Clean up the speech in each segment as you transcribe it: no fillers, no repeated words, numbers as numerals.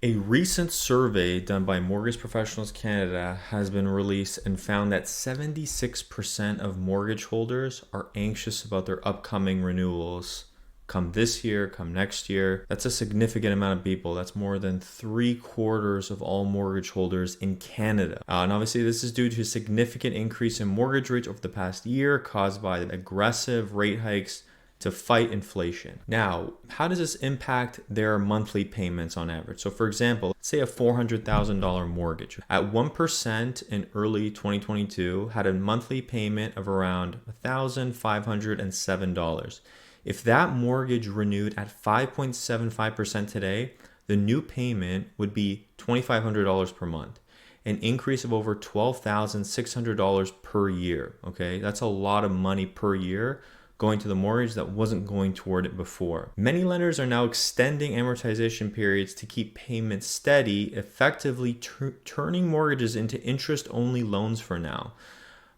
A recent survey done by Mortgage Professionals Canada has been released and found that 76% of mortgage holders are anxious about their upcoming renewals come this year, come next year. That's a significant amount of people. That's more than 3/4 of all mortgage holders in Canada. And obviously, this is due to a significant increase in mortgage rates over the past year caused by aggressive rate hikes to fight inflation. Now, how does this impact their monthly payments on average? So for example, let's say a $400,000 mortgage at 1% in early 2022 had a monthly payment of around $1,507. If that mortgage renewed at 5.75% today, the new payment would be $2,500 per month, an increase of over $12,600 per year. Okay, that's a lot of money per year going to the mortgage that wasn't going toward it before. Many lenders are now extending amortization periods to keep payments steady, effectively turning mortgages into interest-only loans for now.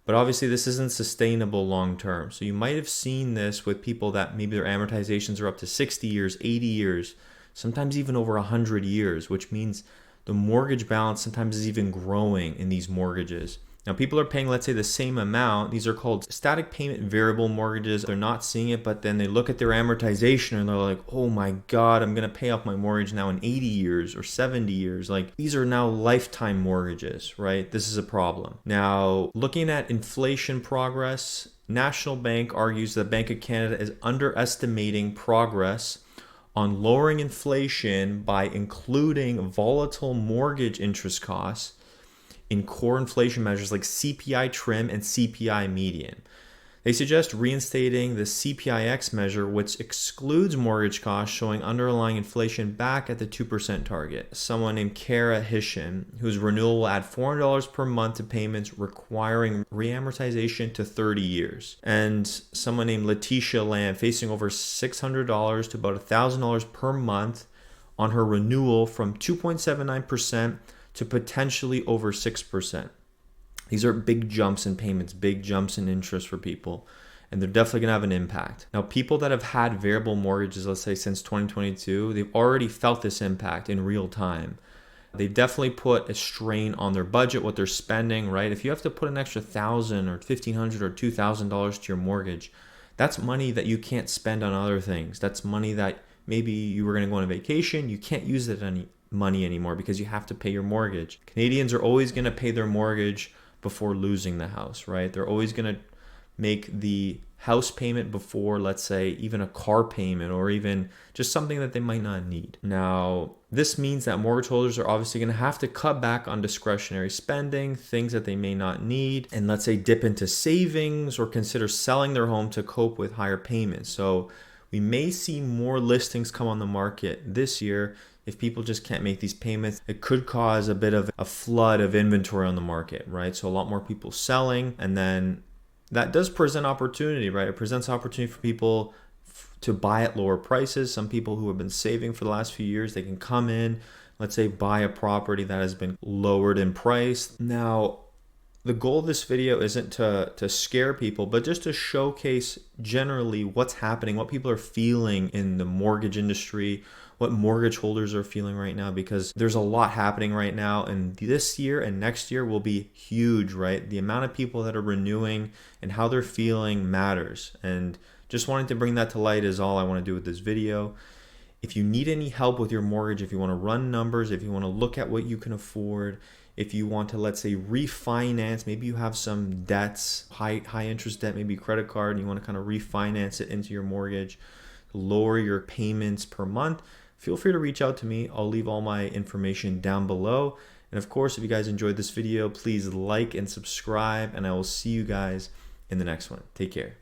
But obviously this isn't sustainable long term. So you might have seen this with people that maybe their amortizations are up to 60 years, 80 years, sometimes even over 100 years, which means the mortgage balance sometimes is even growing in these mortgages. Now, people are paying, let's say, the same amount. These are called static payment variable mortgages. They're not seeing it, but then they look at their amortization and they're like, oh my God, I'm going to pay off my mortgage now in 80 years or 70 years. Like, these are now lifetime mortgages, right? This is a problem. Now, looking at inflation progress, National Bank argues the Bank of Canada is underestimating progress on lowering inflation by including volatile mortgage interest costs in core inflation measures like CPI trim and CPI median. They suggest reinstating the CPIX measure, which excludes mortgage costs, showing underlying inflation back at the 2% target. Someone named Kara Hishin, whose renewal will add $400 per month to payments requiring reamortization to 30 years. And someone named Letitia Lamb, facing over $600 to about $1,000 per month on her renewal from 2.79% to potentially over 6%. These are big jumps in payments, big jumps in interest for people, and they're definitely going to have an impact. Now, people that have had variable mortgages, let's say since 2022, they've already felt this impact in real time. They've definitely put a strain on their budget, what they're spending, right? If you have to put an extra $1,000 or $1,500 or $2,000 to your mortgage, that's money that you can't spend on other things. That's money that maybe you were going to go on a vacation, you can't use it money anymore because you have to pay your mortgage. Canadians are always going to pay their mortgage before losing the house, right? They're always going to make the house payment before, let's say, even a car payment or even just something that they might not need. Now, this means that mortgage holders are obviously going to have to cut back on discretionary spending, things that they may not need, and let's say dip into savings or consider selling their home to cope with higher payments. So we may see more listings come on the market this year. If people just can't make these payments, it could cause a bit of a flood of inventory on the market, right? So a lot more people selling, and then that does present opportunity, right? It presents opportunity for people to buy at lower prices. Some people who have been saving for the last few years, they can come in, let's say, buy a property that has been lowered in price. Now, the goal of this video isn't to scare people, but just to showcase generally what's happening, what people are feeling in the mortgage industry, what mortgage holders are feeling right now, because there's a lot happening right now, and this year and next year will be huge, right? The amount of people that are renewing and how they're feeling matters. And just wanting to bring that to light is all I want to do with this video. If you need any help with your mortgage, if you want to run numbers, if you want to look at what you can afford, if you want to, let's say, refinance, maybe you have some debts, high interest debt, maybe credit card, and you want to kind of refinance it into your mortgage, lower your payments per month, feel free to reach out to me. I'll leave all my information down below. And of course, if you guys enjoyed this video, please like and subscribe, and I will see you guys in the next one. Take care.